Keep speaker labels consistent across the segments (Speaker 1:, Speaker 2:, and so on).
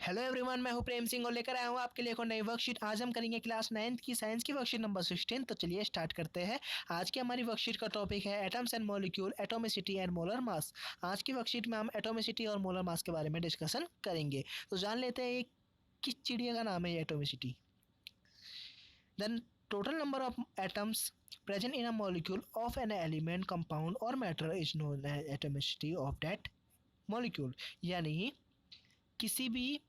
Speaker 1: Hello everyone, मैं हूं प्रेम सिंह और लेकर आया हूं आपके लिए एक और नई वर्कशीट। आज हम करेंगे क्लास 9th की साइंस की वर्कशीट नंबर 16। तो चलिए स्टार्ट करते हैं। आज की हमारी वर्कशीट का टॉपिक है atoms and molecule, atomicity and molar mass. आज की वर्कशीट में हम एटोमिसिटी और मोलर मास के बारे में डिस्कशन करेंगे। तो जान लेते हैं किस चिड़िया का नाम है ये atomicity. Then total number of atoms present in a molecule of an element, compound or matter is known as atomicity of that molecule। यानी किसी भी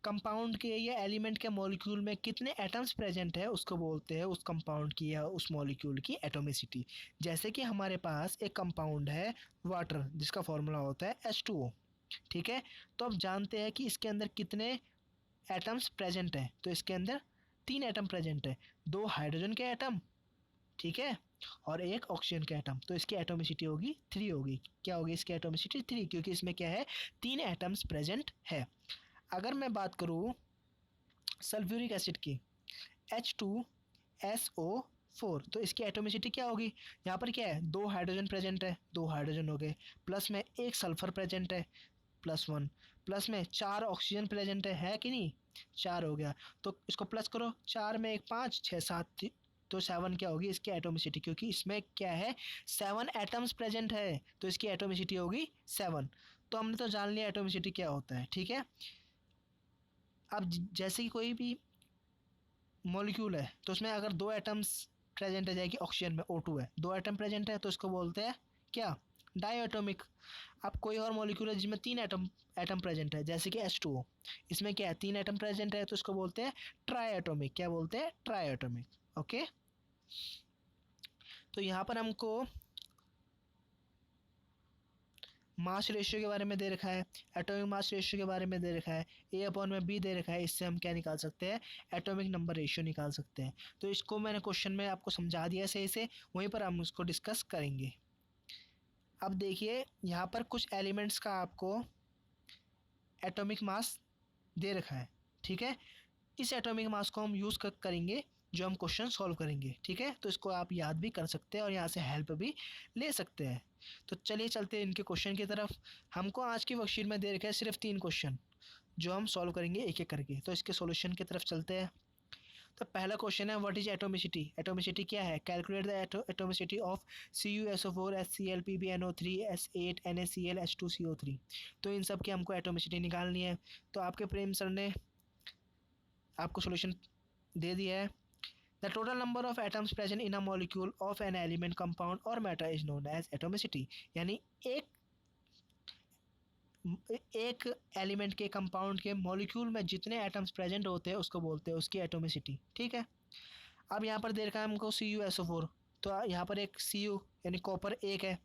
Speaker 1: कंपाउंड के या एलिमेंट के मॉलिक्यूल में कितने एटम्स प्रेजेंट है उसको बोलते हैं उस कंपाउंड की या उस मॉलिक्यूल की एटोमिसिटी। जैसे कि हमारे पास एक कंपाउंड है वाटर जिसका फॉर्मूला होता है H2O। ठीक है, तो अब जानते हैं कि इसके अंदर कितने एटम्स प्रेजेंट हैं। तो इसके अंदर 3 एटम प्रेजेंट है, 2 हाइड्रोजन के एटम, ठीक है, और एक ऑक्सीजन का एटम। तो इसकी एटोमिसिटी होगी 3 होगी। क्या होगी इसकी एटोमिसिटी? 3, क्योंकि इसमें क्या है, 3 एटम्स प्रेजेंट है। अगर मैं बात करूँ सल्फ्यूरिक एसिड की H2SO4, तो इसकी एटोमिसिटी क्या होगी? यहाँ पर क्या है, 2 हाइड्रोजन प्रेजेंट है, 2 हाइड्रोजन हो गए, प्लस में 1 सल्फर प्रेजेंट है +1, प्लस में 4 ऑक्सीजन प्रेजेंट है कि नहीं, 4 हो गया। तो इसको प्लस करो, 4 में 1 5 6 7, तो 7 क्या होगी इसकी एटोमिसिटी, क्योंकि इसमें क्या है 7 एटम्स प्रेजेंट है, तो इसकी एटोमिसिटी होगी 7। तो हमने तो जान लिया एटोमिसिटी क्या होता है। ठीक है, अब जैसे कि कोई भी मॉलिक्यूल है तो उसमें अगर 2 एटम्स प्रेजेंट है, जाएगी ऑक्सीजन में O2 है, 2 एटम प्रेजेंट है, तो इसको बोलते हैं क्या, डायटोमिक। अब कोई और मॉलिक्यूल है जिसमें 3 एटम प्रेजेंट है, जैसे कि H2O, इसमें क्या है 3 एटम प्रेजेंट है, तो इसको बोलते हैं ट्राइएटोमिक। क्या बोलते हैं? ट्राइएटोमिक। ओके, तो यहाँ पर हमको मास रेशियो के बारे में दे रखा है, एटॉमिक मास रेशियो के बारे में दे रखा है, A/B दे रखा है। इससे हम क्या निकाल सकते हैं, एटॉमिक नंबर रेशियो निकाल सकते हैं। तो इसको मैंने क्वेश्चन में आपको समझा दिया सही से, वहीं पर हम उसको डिस्कस करेंगे। अब देखिए यहाँ पर कुछ एलिमेंट्स का आपको एटॉमिक मास दे रखा है। ठीक है, इस एटॉमिक मास को हम यूज़ करेंगे जो हम क्वेश्चन सॉल्व करेंगे। ठीक है, तो इसको आप याद भी कर सकते हैं और यहाँ से हेल्प भी ले सकते हैं। तो चलिए चलते हैं इनके क्वेश्चन की तरफ। हमको आज की वर्कशीट में दे रखा है सिर्फ 3 क्वेश्चन जो हम सॉल्व करेंगे एक एक करके। तो इसके सॉल्यूशन की तरफ चलते हैं। तो पहला क्वेश्चन है, व्हाट इज एटोमिसिटी। एटोमिसिटी क्या है? Calculate the atomicity of CuSO4 HCl PbNO3 S8 NaCl H2CO3। तो इन सब की हमको एटोमिसिटी निकालनी है। तो आपके प्रेम सर ने आपको सॉल्यूशन दे दिया है। The total number of atoms present in a molecule of an element, compound और matter is known as atomicity. यानी एक एलिमेंट के, कंपाउंड के, मॉलिक्यूल में जितने एटम्स प्रेजेंट होते हैं उसको बोलते हैं उसकी एटोमिसिटी। ठीक है, अब यहाँ पर दे रखा है हमको CuSO4। तो यहाँ पर एक Cu यानी कॉपर 1 है,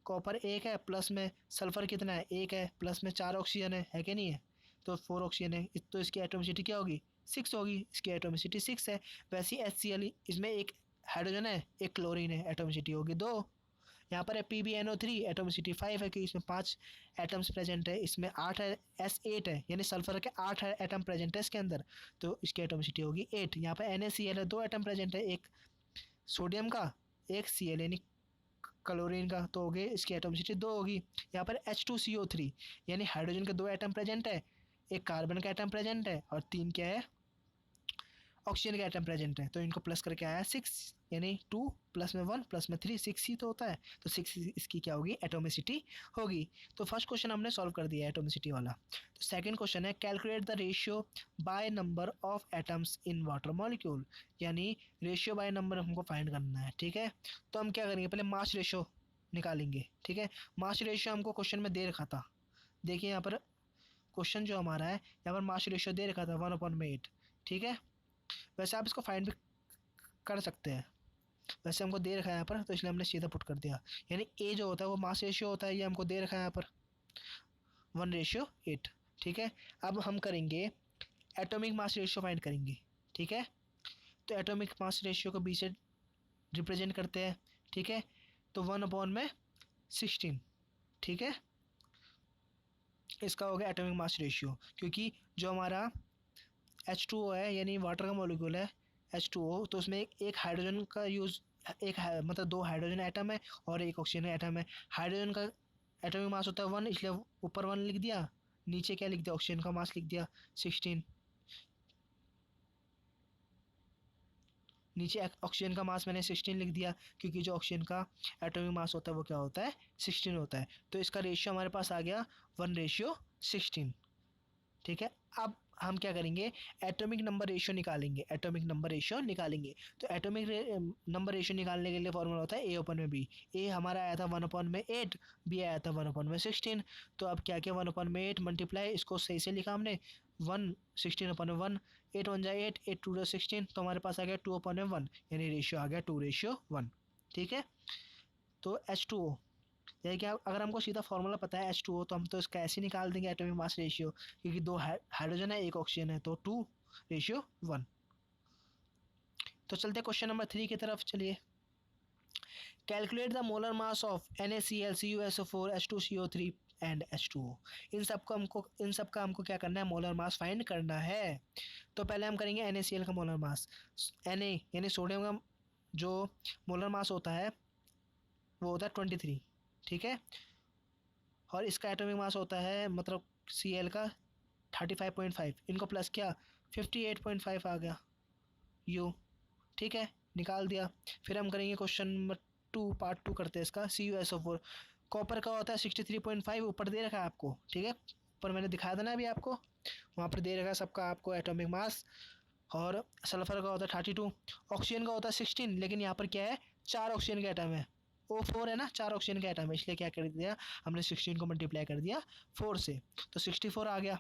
Speaker 1: कॉपर 1 है, प्लस में सल्फर कितना है 1 है, प्लस में 4 ऑक्सीजन है कि नहीं है, तो 4 ऑक्सीजन है, तो इसकी एटोमिसिटी क्या होगी 6 होगी। इसकी एटोमिसिटी 6 है। वैसे ही HCl, इसमें एक हाइड्रोजन है एक क्लोरीन है, एटोमिसिटी होगी 2। यहाँ पर है PbNO3, एटोमिसिटी 5 है कि इसमें 5 एटम्स प्रेजेंट है, इसमें 8 है, S8 है यानी सल्फर के 8 एटम प्रेजेंट है इसके अंदर, तो इसकी एटोमिसिटी होगी 8। यहाँ पर NaCl है, 2 एटम प्रेजेंट है, एक सोडियम का एक Cl यानी क्लोरीन का, तो हो गए इसकी एटोमिसिटी 2 होगी। यहाँ पर H2CO3 यानी हाइड्रोजन के 2 एटम प्रेजेंट है, एक कार्बन का एटम प्रेजेंट है और 3 क्या है, ऑक्सीजन का एटम प्रेजेंट है। तो इनको प्लस करके आया 6, यानी 2 प्लस में 1 प्लस में 3 6 ही तो होता है, तो 6 इसकी क्या होगी, एटोमिसिटी होगी। तो फर्स्ट क्वेश्चन हमने सॉल्व कर दिया एटोमिसिटी वाला। तो सेकंड क्वेश्चन है, calculate the ratio by number of atoms in water molecule. यानी रेशियो बाय नंबर हमको फाइंड करना है। ठीक है, तो हम क्या करेंगे, पहले मास रेशियो निकालेंगे। ठीक है, मास रेशियो हमको क्वेश्चन में दे रखा था। देखिए यहाँ पर क्वेश्चन जो हमारा है, यहाँ पर मास रेशियो दे रखा था 1/8। ठीक है, वैसे आप इसको फाइंड भी कर सकते हैं, वैसे हमको दे रखा है यहाँ पर, तो इसलिए हमने सीधा पुट कर दिया। यानी ए जो होता है वो मास रेशियो होता है, ये हमको दे रखा है यहाँ पर 1:8। ठीक है, अब हम करेंगे एटॉमिक मास रेशियो फाइंड करेंगे। ठीक है, तो एटॉमिक मास रेशियो को बी से रिप्रेजेंट करते हैं। ठीक है, तो 1/16। ठीक है, इसका हो गया एटॉमिक मास रेशियो, क्योंकि जो हमारा H2O है यानी वाटर का मॉलिक्यूल है H2O, तो उसमें एक हाइड्रोजन का यूज़, मतलब 2 हाइड्रोजन एटम है और एक ऑक्सीजन एटम है। हाइड्रोजन का एटॉमिक मास होता है 1, इसलिए ऊपर 1 लिख दिया, नीचे क्या लिख दिया, ऑक्सीजन का मास लिख दिया 16, नीचे ऑक्सीजन का मास मैंने 16 लिख दिया, क्योंकि जो ऑक्सीजन का एटॉमिक मास होता है वो क्या होता है, 16 होता है। तो इसका रेशियो हमारे पास आ गया 1:16। ठीक है, अब हम क्या करेंगे, एटॉमिक नंबर रेशियो निकालेंगे, एटॉमिक नंबर रेशियो निकालेंगे। तो एटॉमिक नंबर रेशियो निकालने के लिए फॉर्मूला होता है A/B। ए हमारा आया था 1/8, बी आया था 1/16। तो अब क्या किया, 1/8 मल्टीप्लाई, इसको सही से लिखा हमने, 1 16/1, 8 1 जा 8, 8 2 16, तो हमारे पास आ गया 2/1, यानी रेशियो आ गया 2:1। ठीक है, तो H2O, यानी कि अगर हमको सीधा फॉर्मूला पता है H2O, तो हम तो इसका ऐसे निकाल देंगे एटॉमिक मास रेशियो, क्योंकि 2 हाइड्रोजन है, 1 ऑक्सीजन है, तो 2:1। तो चलते क्वेश्चन नंबर 3 की तरफ, चलिए। Calculate the molar mass of NaCl CuSO4 H2CO3 and H2O। इन सब का हमको क्या करना है, मोलर मास फाइंड करना है। तो पहले हम करेंगे NaCl का मोलर मास। Na यानी सोडियम का जो मोलर मास होता है वो होता है 23, ठीक है, और इसका एटॉमिक मास होता है मतलब Cl का 35.5, इनको प्लस किया 58.5 आ गया U। ठीक है, निकाल दिया। फिर हम करेंगे क्वेश्चन नंबर 2, पार्ट 2 करते हैं इसका। CuSO4 कॉपर का होता है 63.5, ऊपर दे रखा है आपको, ठीक है, ऊपर मैंने दिखाया था ना अभी आपको, वहाँ पर दे रखा है सबका आपको एटॉमिक मास। और सल्फर का होता है 32, ऑक्सीजन का होता है 16, लेकिन यहाँ पर क्या है, 4 ऑक्सीजन का एटम है, O4 है ना, 4 ऑक्सीजन का एटम है, इसलिए क्या कर दिया हमने 16 को मल्टीप्लाई कर दिया 4 से, तो 64 आ गया।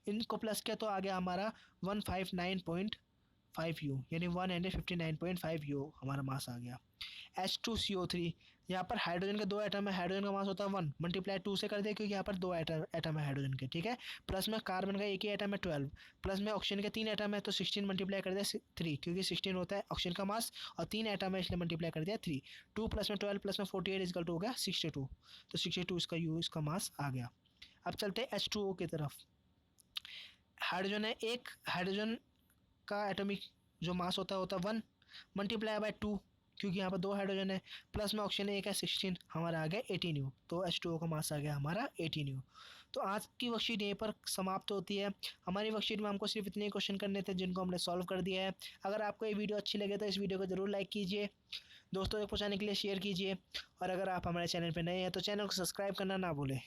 Speaker 1: इनको प्लस किया तो आ गया हमारा 159.5 U, यानी 159.5 U हमारा मास आ गया। H2CO3, यहाँ पर हाइड्रोजन के 2 एटम है, हाइड्रोजन का मास होता है 1, मल्टीप्लाई 2 से कर दिया, क्योंकि यहाँ पर 2 एटम है हाइड्रोजन के, ठीक है। प्लस में कार्बन का एक ही एटम है 12, प्लस में ऑक्सीजन के 3 एटम है, तो 16 मल्टीप्लाई कर दिया 3, क्योंकि 16 होता है ऑक्सीजन का मास, और 3 एटम है इसलिए मल्टीप्लाई कर दिया 3। 2 प्लस में 12 प्लस में 48 इजकल टू हो गया 62, तो 62 इसका U इसका मास आ गया। अब चलते हैं H2O की तरफ। हाइड्रोजन है, एक हाइड्रोजन का एटॉमिक जो मास होता है 1 मल्टीप्लाई बाय 2, क्योंकि यहाँ पर 2 हाइड्रोजन है, प्लस में ऑक्सीजन एक है 16, हमारा आ गया 18U, तो H2O का मास आ गया हमारा 18U। तो आज की वर्कशीट यहीं पर समाप्त होती है। हमारी वर्कशीट में हमको सिर्फ इतने क्वेश्चन करने थे जिनको हमने सॉल्व कर दिया है। अगर आपको ये वीडियो अच्छी लगे तो इस वीडियो को ज़रूर लाइक कीजिए, दोस्तों तक पहुँचाने के लिए शेयर कीजिए, और अगर आप हमारे चैनल पर नए हैं तो चैनल को सब्सक्राइब करना ना भूलें।